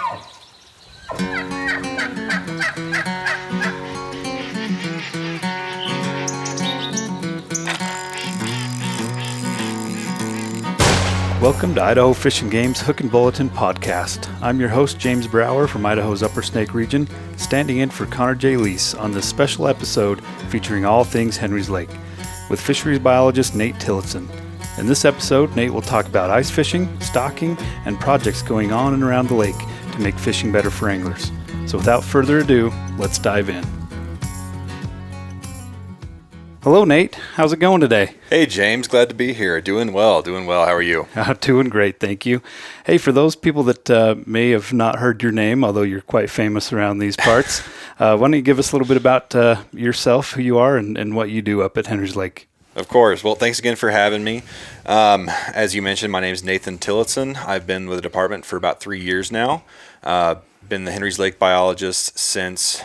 Welcome to Idaho Fish and Game's Hook and Bulletin podcast. I'm your host, James Brower from Idaho's Upper Snake region, standing in for Connor J. Lease on this special episode featuring all things Henry's Lake, with fisheries biologist Nate Tillotson. In this episode, Nate will talk about ice fishing, stocking, and projects going on and around the lake to make fishing better for anglers. So without further ado, let's dive in. Hello, Nate. How's it going today? Hey, James. Glad to be here. Doing well. How are you? Doing great, thank you. Hey, for those people that may have not heard your name, although you're quite famous around these parts, why don't you give us a little bit about yourself, who you are, and what you do up at Henry's Lake? Of course. Well, thanks again for having me. As you mentioned, my name is Nathan Tillotson. I've been with the department for about 3 years now. Been the Henry's Lake biologist since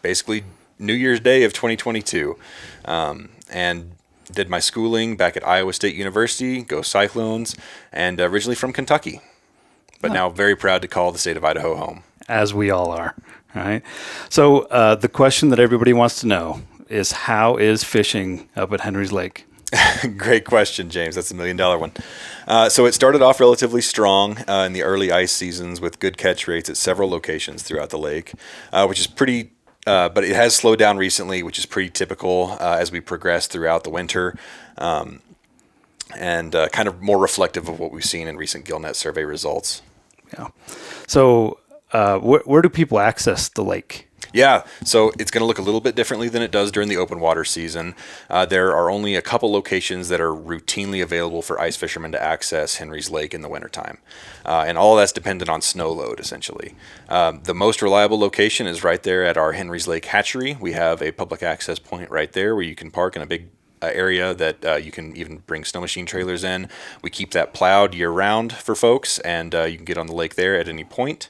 basically New Year's Day of 2022. And did my schooling back at Iowa State University, go Cyclones, and originally from Kentucky. But now very proud to call the state of Idaho home. As we all are, right? So the question that everybody wants to know is, how is fishing up at Henry's Lake? Great question, James. That's $1 million one. So it started off relatively strong in the early ice seasons with good catch rates at several locations throughout the lake, which is pretty... but it has slowed down recently, which is pretty typical as we progress throughout the winter, and kind of more reflective of what we've seen in recent GillNet survey results. Yeah. So where do people access the lake? Yeah, so it's going to look a little bit differently than it does during the open water season. There are only a couple locations that are routinely available for ice fishermen to access Henry's Lake in the wintertime. And all that's dependent on snow load, essentially. The most reliable location is right there at our Henry's Lake hatchery. We have a public access point right there where you can park in a big area that you can even bring snow machine trailers in. We keep that plowed year-round for folks, and you can get on the lake there at any point.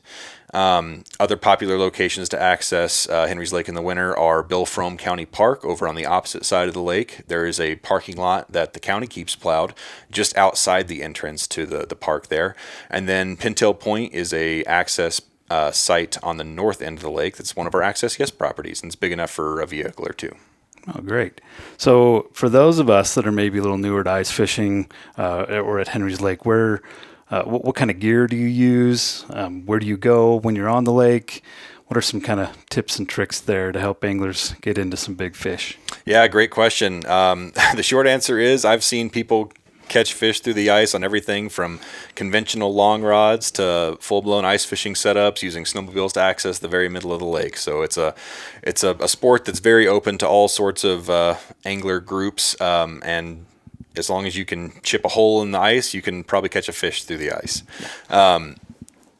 Other popular locations to access Henry's Lake in the winter are Bill Frome County Park over on the opposite side of the lake. There is a parking lot that the county keeps plowed just outside the entrance to the park there. And then Pintail Point is a access site on the north end of the lake. That's one of our access guest properties, and it's big enough for a vehicle or two. Oh, great. So for those of us that are maybe a little newer to ice fishing or at Henry's Lake, what kind of gear do you use? Where do you go when you're on the lake? What are some kind of tips and tricks there to help anglers get into some big fish? Yeah, great question. The short answer is I've seen people catch fish through the ice on everything from conventional long rods to full-blown ice fishing setups using snowmobiles to access the very middle of the lake. So it's a sport that's very open to all sorts of angler groups, and as long as you can chip a hole in the ice, you can probably catch a fish through the ice.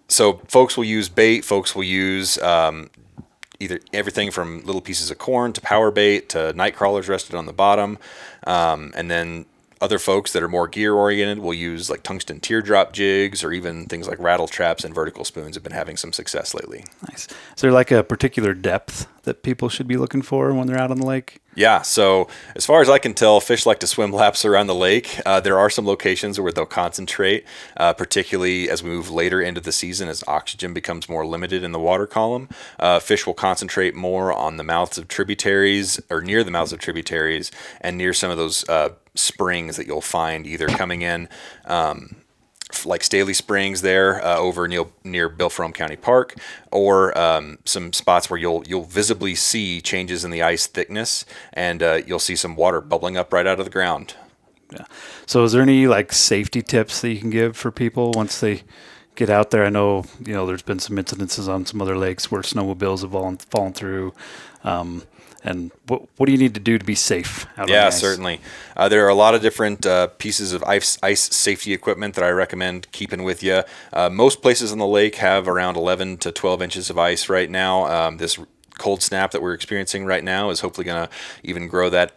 So folks will use bait. Folks will use either everything from little pieces of corn to power bait to night crawlers rested on the bottom. And then other folks that are more gear oriented will use like tungsten teardrop jigs, or even things like rattle traps and vertical spoons have been having some success lately. Nice. Is there like a particular depth that people should be looking for when they're out on the lake? Yeah, so as far as I can tell, fish like to swim laps around the lake. There are some locations where they'll concentrate, particularly as we move later into the season as oxygen becomes more limited in the water column. Fish will concentrate more on the mouths of tributaries, or near the mouths of tributaries, and near some of those springs that you'll find either coming in like Staley Springs there over near Bill Frome County Park, or some spots where you'll visibly see changes in the ice thickness, and you'll see some water bubbling up right out of the ground. Yeah. So is there any like safety tips that you can give for people once they get out there? I know, there's been some incidences on some other lakes where snowmobiles have fallen through. And what do you need to do to be safe out on the ice? Certainly. There are a lot of different pieces of ice safety equipment that I recommend keeping with you. Most places on the lake have around 11 to 12 inches of ice right now. This cold snap that we're experiencing right now is hopefully going to even grow that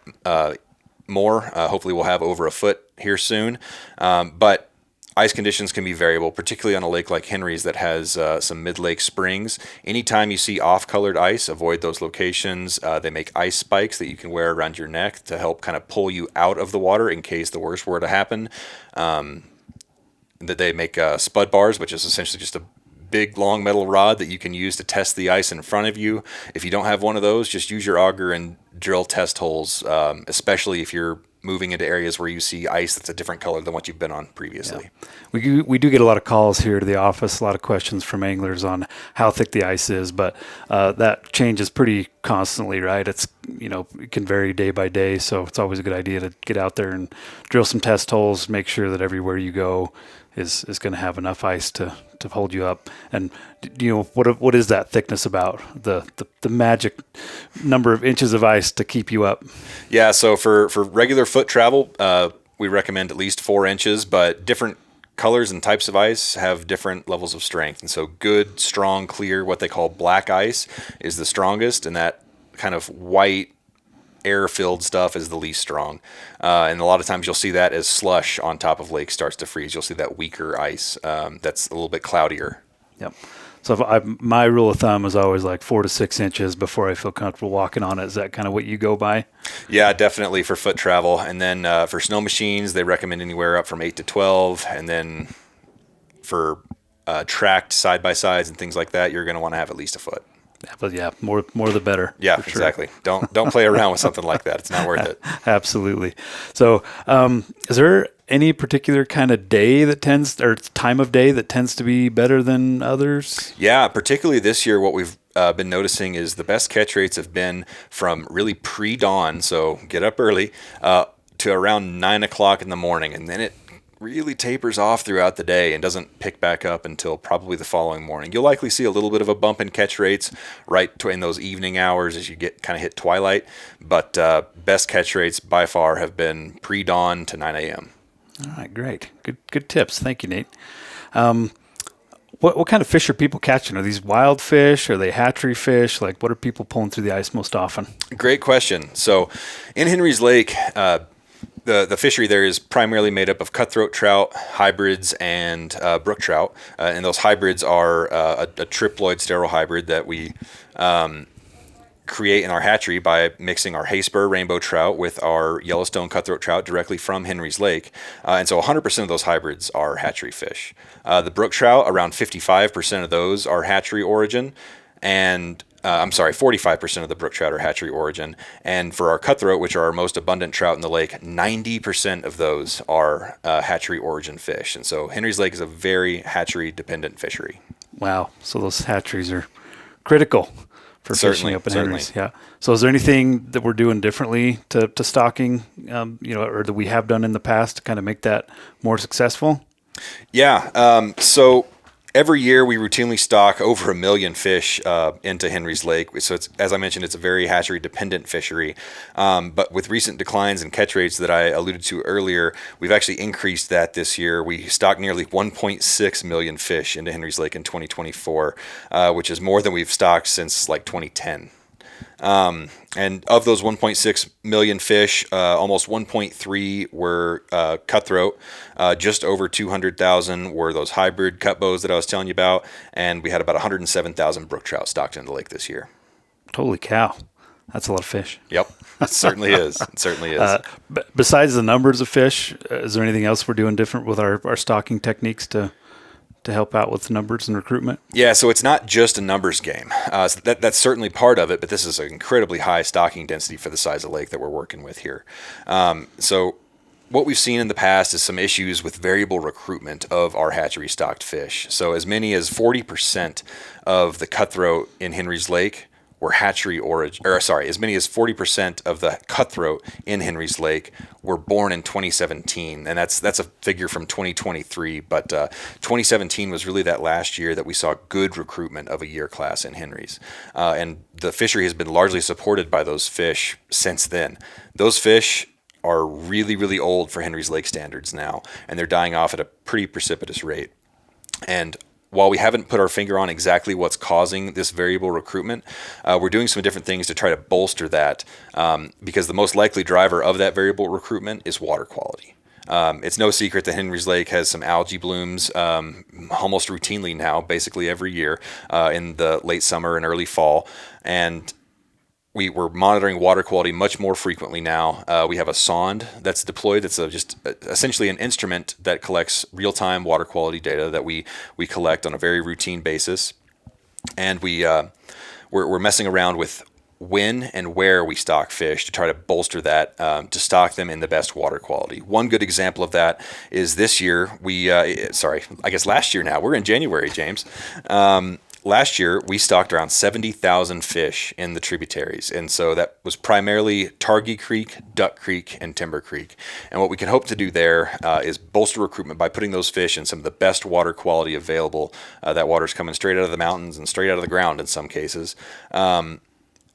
more. Hopefully we'll have over a foot here soon. But ice conditions can be variable, particularly on a lake like Henry's that has some mid-lake springs. Anytime you see off-colored ice, avoid those locations. They make ice spikes that you can wear around your neck to help kind of pull you out of the water in case the worst were to happen. That they make spud bars, which is essentially just a big long metal rod that you can use to test the ice in front of you. If you don't have one of those, just use your auger and drill test holes, especially if you're moving into areas where you see ice that's a different color than what you've been on previously. Yeah. We do get a lot of calls here to the office, a lot of questions from anglers on how thick the ice is, but that changes pretty constantly, right? It's, it can vary day by day, so it's always a good idea to get out there and drill some test holes, make sure that everywhere you go is going to have enough ice to hold you up. And what is that thickness about, the magic number of inches of ice to keep you up? Yeah, so for regular foot travel, we recommend at least 4 inches, but different colors and types of ice have different levels of strength. And so good, strong, clear, what they call black ice is the strongest, and that kind of white air-filled stuff is the least strong. And a lot of times you'll see that as slush on top of lakes starts to freeze. You'll see that weaker ice that's a little bit cloudier. Yep. So my rule of thumb is always like 4 to 6 inches before I feel comfortable walking on it. Is that kind of what you go by? Yeah, definitely for foot travel. And then for snow machines, they recommend anywhere up from 8 to 12. And then for tracked side-by-sides and things like that, you're going to want to have at least a foot. But yeah, more the better. Yeah, exactly. Don't play around with something like that. It's not worth it. Absolutely. So, is there any particular kind of day or time of day that tends to be better than others? Yeah, particularly this year, what we've been noticing is the best catch rates have been from really pre-dawn, so get up early, to around 9 o'clock in the morning, and then it really tapers off throughout the day and doesn't pick back up until probably the following morning. You'll likely see a little bit of a bump in catch rates right in those evening hours as you get kind of hit twilight, but best catch rates by far have been pre-dawn to 9 a.m. All right, great. Good tips. Thank you, Nate. What kind of fish are people catching? Are these wild fish? Are they hatchery fish? Like, what are people pulling through the ice most often? Great question. So in Henry's Lake, the fishery there is primarily made up of cutthroat trout, hybrids, and brook trout. And those hybrids are a triploid sterile hybrid that we create in our hatchery by mixing our hay-spur rainbow trout with our Yellowstone cutthroat trout directly from Henry's Lake. And so 100% of those hybrids are hatchery fish. The brook trout, around 55% of those are hatchery origin. And 45% of the brook trout are hatchery origin. And for our cutthroat, which are our most abundant trout in the lake, 90% of those are hatchery origin fish. And so Henry's Lake is a very hatchery dependent fishery. Wow. So those hatcheries are critical for fishing up in Henry's. Yeah. So is there anything that we're doing differently to stocking, or that we have done in the past to kind of make that more successful? Yeah. So every year we routinely stock over 1 million fish into Henry's Lake. So it's, as I mentioned, it's a very hatchery dependent fishery. But with recent declines in catch rates that I alluded to earlier, we've actually increased that this year. We stocked nearly 1.6 million fish into Henry's Lake in 2024, which is more than we've stocked since like 2010. And of those 1.6 million fish, almost 1.3 were cutthroat. Just over 200,000 were those hybrid cut bows that I was telling you about. And we had about 107,000 brook trout stocked in the lake this year. Holy cow. That's a lot of fish. Yep, it certainly is. It certainly is. Besides the numbers of fish, is there anything else we're doing different with our stocking techniques to help out with the numbers and recruitment? Yeah, so it's not just a numbers game. So that's certainly part of it, but this is an incredibly high stocking density for the size of lake that we're working with here. So what we've seen in the past is some issues with variable recruitment of our hatchery stocked fish. So as many as 40% of the cutthroat in Henry's Lake were hatchery origin, as many as 40% of the cutthroat in Henry's Lake were born in 2017, and that's a figure from 2023. But 2017 was really that last year that we saw good recruitment of a year class in Henry's, and the fishery has been largely supported by those fish since then. Those fish are really, really old for Henry's Lake standards now, and they're dying off at a pretty precipitous rate. And while we haven't put our finger on exactly what's causing this variable recruitment, we're doing some different things to try to bolster that, because the most likely driver of that variable recruitment is water quality. It's no secret that Henry's Lake has some algae blooms almost routinely now, basically every year, in the late summer and early fall. And we're monitoring water quality much more frequently now. We have a sonde that's deployed. That's essentially an instrument that collects real-time water quality data that we collect on a very routine basis, and we're messing around with when and where we stock fish to try to bolster that, to stock them in the best water quality. One good example of that is this year. Last year now. We're in January, James. Last year, we stocked around 70,000 fish in the tributaries. And so that was primarily Targhee Creek, Duck Creek, and Timber Creek. And what we can hope to do there is bolster recruitment by putting those fish in some of the best water quality available. That water's coming straight out of the mountains and straight out of the ground in some cases.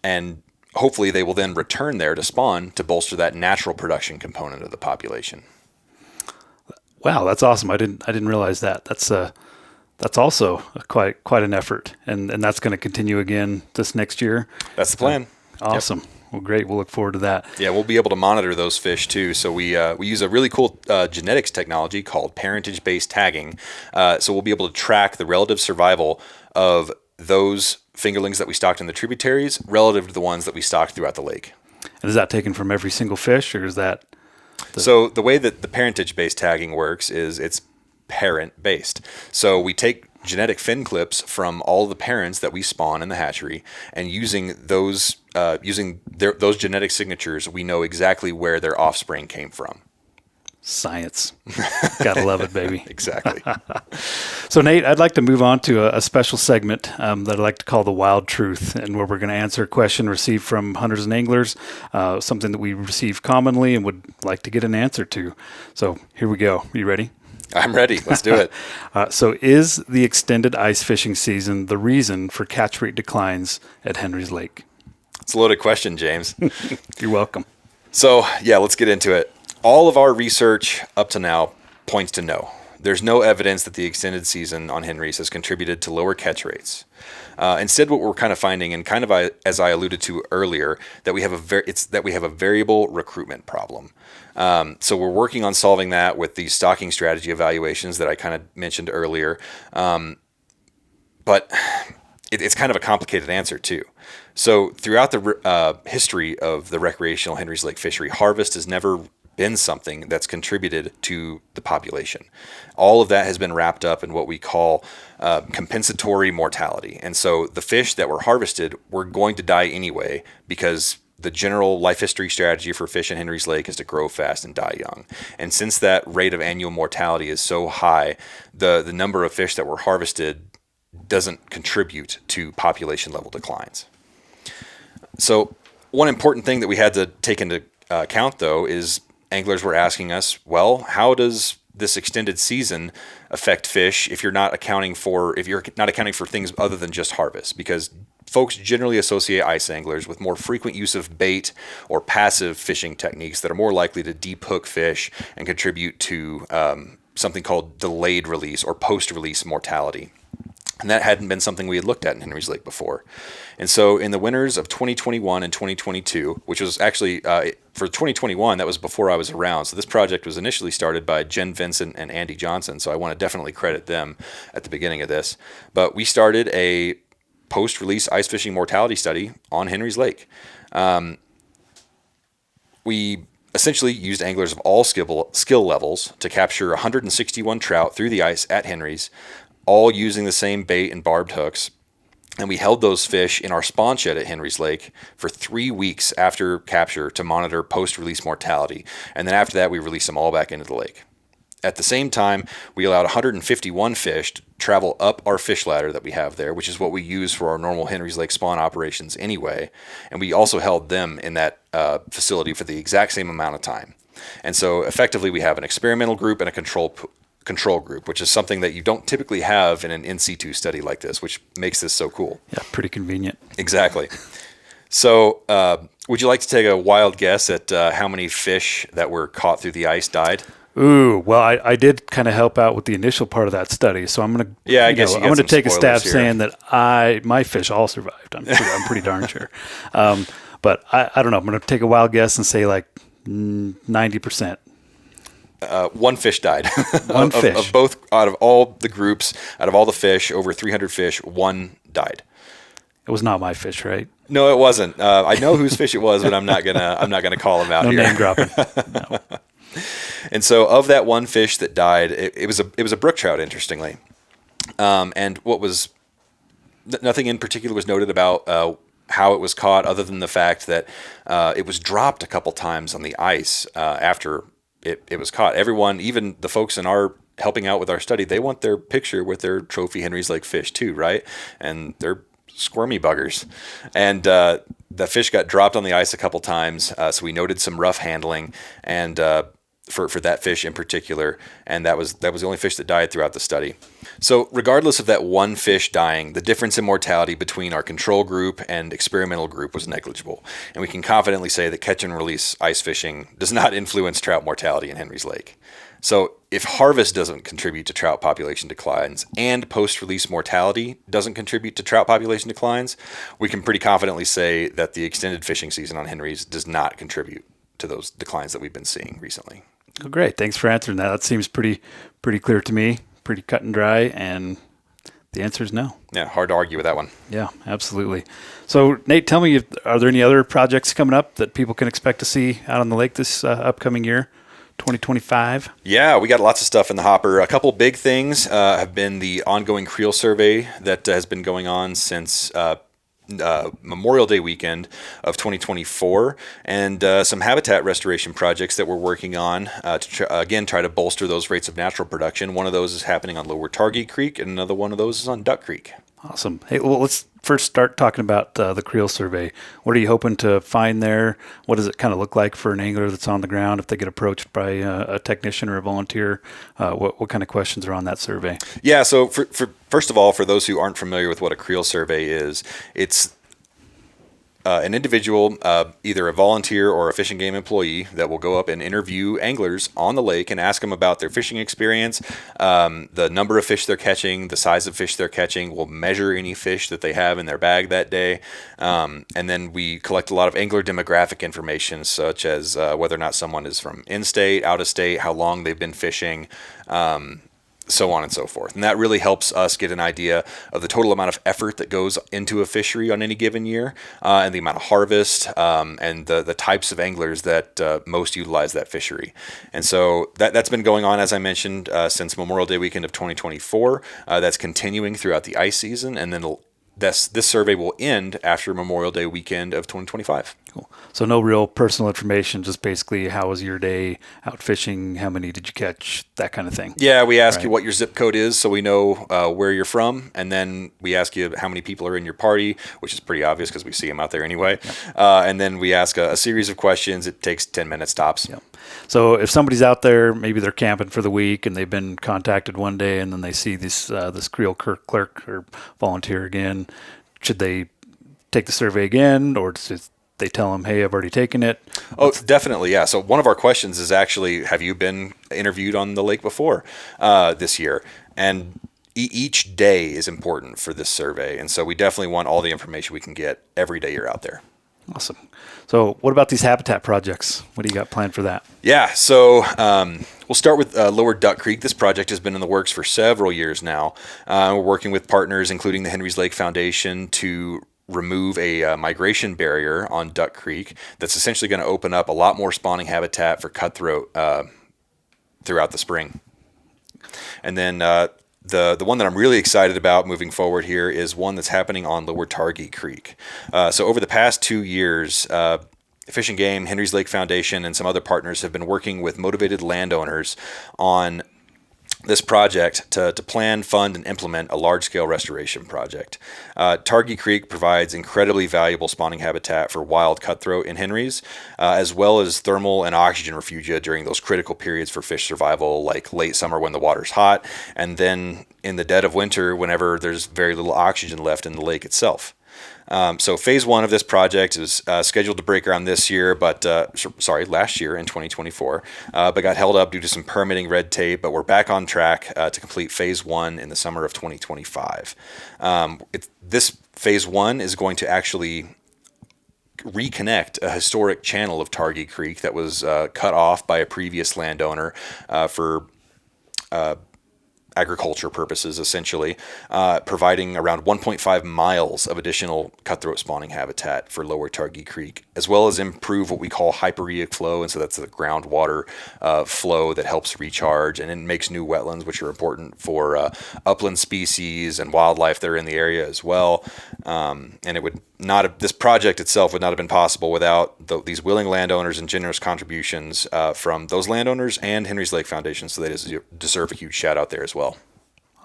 And hopefully they will then return there to spawn to bolster that natural production component of the population. Wow, that's awesome. I didn't realize that. That's also quite an effort, and that's going to continue again this next year. That's the plan. Awesome. Yep. Well, great. We'll look forward to that. Yeah, we'll be able to monitor those fish too. So we use a really cool genetics technology called parentage-based tagging. So we'll be able to track the relative survival of those fingerlings that we stocked in the tributaries relative to the ones that we stocked throughout the lake. And is that taken from every single fish, or is that? So the way that the parentage-based tagging works is it's parent-based. So we take genetic fin clips from all the parents that we spawn in the hatchery, and using those genetic signatures, we know exactly where their offspring came from. Science. Gotta love it, baby. Exactly. So, Nate, I'd like to move on to a special segment that I'd like to call The Wild Truth, and where we're going to answer a question received from hunters and anglers, something that we receive commonly and would like to get an answer to. So here we go. Are you ready? I'm ready. Let's do it. So is the extended ice fishing season the reason for catch rate declines at Henry's Lake? It's a loaded question, James. You're welcome. So, yeah, let's get into it. All of our research up to now points to no. There's no evidence that the extended season on Henry's has contributed to lower catch rates. Instead, what we're kind of finding, and kind of as I alluded to earlier, that we have a variable recruitment problem. So we're working on solving that with these stocking strategy evaluations that I kind of mentioned earlier. But it's kind of a complicated answer too. So throughout the history of the recreational Henry's Lake fishery, harvest has never been something that's contributed to the population. All of that has been wrapped up in what we call compensatory mortality. And so the fish that were harvested were going to die anyway, because the general life history strategy for fish in Henry's Lake is to grow fast and die young. And since that rate of annual mortality is so high, the number of fish that were harvested doesn't contribute to population level declines. So one important thing that we had to take into account, though, is anglers were asking us, well, how does this extended season affect fish if you're not accounting for things other than just harvest? Because folks generally associate ice anglers with more frequent use of bait or passive fishing techniques that are more likely to deep hook fish and contribute to something called delayed release or post-release mortality. And that hadn't been something we had looked at in Henry's Lake before. And so in the winters of 2021 and 2022, which was actually, for 2021, that was before I was around. So this project was initially started by Jen Vincent and Andy Johnson. So I want to definitely credit them at the beginning of this. But we started a post-release ice fishing mortality study on Henry's Lake. We essentially used anglers of all skill levels to capture 161 trout through the ice at Henry's, all using the same bait and barbed hooks. And we held those fish in our spawn shed at Henry's Lake for 3 weeks after capture to monitor post-release mortality. And then after that, we released them all back into the lake. At the same time, we allowed 151 fish to travel up our fish ladder that we have there, which is what we use for our normal Henry's Lake spawn operations anyway. And we also held them in that facility for the exact same amount of time. And so effectively, we have an experimental group and a control group, which is something that you don't typically have in an in situ study like this, which makes this so cool. Yeah, pretty convenient. Exactly. So would you like to take a wild guess at how many fish that were caught through the ice died? Ooh, well, I did kind of help out with the initial part of that study, so I'm going to I'm going to take a stab here, saying that my fish all survived. I'm pretty darn sure. But I don't know. I'm going to take a wild guess and say like 90%. One fish died. One fish. Of both, out of all the groups, out of all the fish, over 300 fish, one died. It was not my fish, right? No, it wasn't. I know whose fish it was, but I'm not gonna call him out No here. name dropping. No. And so, of that one fish that died, it was a brook trout, interestingly. And what was nothing in particular was noted about how it was caught, other than the fact that it was dropped a couple times on the ice after it was caught. Everyone, even the folks in our helping out with our study, they want their picture with their trophy Henry's Lake fish too, right? And they're squirmy buggers. And the fish got dropped on the ice a couple times, so we noted some rough handling and for that fish in particular, and that was the only fish that died throughout the study. So regardless of that one fish dying, the difference in mortality between our control group and experimental group was negligible, and we can confidently say that catch and release ice fishing does not influence trout mortality in Henry's Lake. So if harvest doesn't contribute to trout population declines and post-release mortality doesn't contribute to trout population declines, we can pretty confidently say that the extended fishing season on Henry's does not contribute to those declines that we've been seeing recently. Oh, great. Thanks for answering that. That seems pretty clear to me, pretty cut and dry, and the answer is no. Yeah, hard to argue with that one. Yeah, absolutely. So, Nate, tell me, are there any other projects coming up that people can expect to see out on the lake this upcoming year, 2025? Yeah, we got lots of stuff in the hopper. A couple big things have been the ongoing creel survey that has been going on since Memorial Day weekend of 2024, and some habitat restoration projects that we're working on to try to bolster those rates of natural production. One of those is happening on Lower Targhee Creek, and another one of those is on Duck Creek. Awesome. Hey, well, let's first start talking about the creel survey. What are you hoping to find there? What does it kind of look like for an angler that's on the ground if they get approached by a technician or a volunteer? What kind of questions are on that survey? Yeah, so for first of all, for those who aren't familiar with what a creel survey is, it's an individual, either a volunteer or a Fish and Game employee, that will go up and interview anglers on the lake and ask them about their fishing experience, the number of fish they're catching, the size of fish they're catching. We'll measure any fish that they have in their bag that day. And then we collect a lot of angler demographic information, such as whether or not someone is from in-state, out-of-state, how long they've been fishing, so on and so forth. And that really helps us get an idea of the total amount of effort that goes into a fishery on any given year, and the amount of harvest, and the types of anglers that most utilize that fishery. And so that's been going on, as I mentioned, since Memorial Day weekend of 2024. That's continuing throughout the ice season, and then this survey will end after Memorial Day weekend of 2025. Cool. So no real personal information, just basically how was your day out fishing, how many did you catch, that kind of thing. Yeah, we ask you what your zip code is so we know where you're from, and then we ask you how many people are in your party, which is pretty obvious because we see them out there anyway. Yeah. And then we ask a series of questions. It takes 10 minutes tops. Yeah. So if somebody's out there, maybe they're camping for the week and they've been contacted one day and then they see this creel clerk or volunteer again, should they take the survey again, or does they tell them, hey, I've already taken it? Oh, definitely, yeah. So one of our questions is actually, have you been interviewed on the lake before this year? And each day is important for this survey. And so we definitely want all the information we can get every day you're out there. Awesome. So what about these habitat projects? What do you got planned for that? Yeah, so we'll start with Lower Duck Creek. This project has been in the works for several years now. We're working with partners, including the Henry's Lake Foundation, to remove a migration barrier on Duck Creek that's essentially going to open up a lot more spawning habitat for cutthroat throughout the spring. And then the one that I'm really excited about moving forward here is one that's happening on Lower Targhee Creek. So over the past 2 years, Fish and Game, Henry's Lake Foundation, and some other partners have been working with motivated landowners on this project to plan, fund, and implement a large-scale restoration project. Targhee Creek provides incredibly valuable spawning habitat for wild cutthroat in Henry's, as well as thermal and oxygen refugia during those critical periods for fish survival, like late summer when the water's hot, and then in the dead of winter whenever there's very little oxygen left in the lake itself. So phase one of this project is scheduled to break ground this year, last year in 2024, but got held up due to some permitting red tape. But we're back on track to complete phase one in the summer of 2025. This phase one is going to actually reconnect a historic channel of Targhee Creek that was cut off by a previous landowner for agriculture purposes, essentially, providing around 1.5 miles of additional cutthroat spawning habitat for Lower Targhee Creek, as well as improve what we call hyperetic flow. And so that's the groundwater flow that helps recharge, and it makes new wetlands, which are important for upland species and wildlife that are in the area as well. And it would not have, this project itself would not have been possible without these willing landowners and generous contributions from those landowners and Henry's Lake Foundation. So they deserve a huge shout out there as well.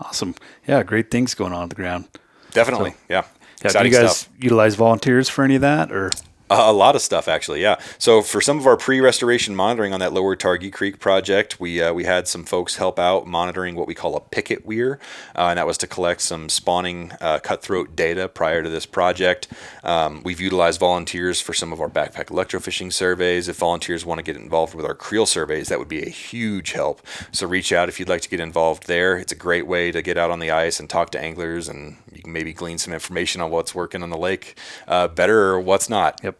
Awesome. Yeah, great things going on the ground. Definitely. So, yeah. Do you guys utilize volunteers for any of that, or? A lot of stuff, actually, yeah. So for some of our pre-restoration monitoring on that Lower Targhee Creek project, we had some folks help out monitoring what we call a picket weir, and that was to collect some spawning cutthroat data prior to this project. We've utilized volunteers for some of our backpack electrofishing surveys. If volunteers want to get involved with our creel surveys, that would be a huge help. So reach out if you'd like to get involved there. It's a great way to get out on the ice and talk to anglers, and you can maybe glean some information on what's working on the lake better or what's not. Yep.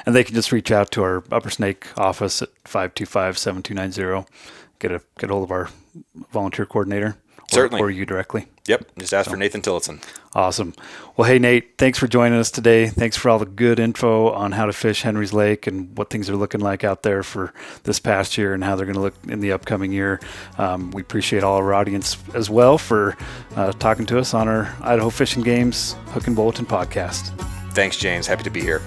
And they can just reach out to our Upper Snake office at 525-7290. Get a hold of our volunteer coordinator. Certainly. Or you directly. Yep. Just ask for Nathan Tillotson. Awesome. Well, hey, Nate, thanks for joining us today. Thanks for all the good info on how to fish Henry's Lake and what things are looking like out there for this past year and how they're going to look in the upcoming year. We appreciate all our audience as well for talking to us on our Idaho Fish and Games Hook and Bulletin podcast. Thanks, James. Happy to be here.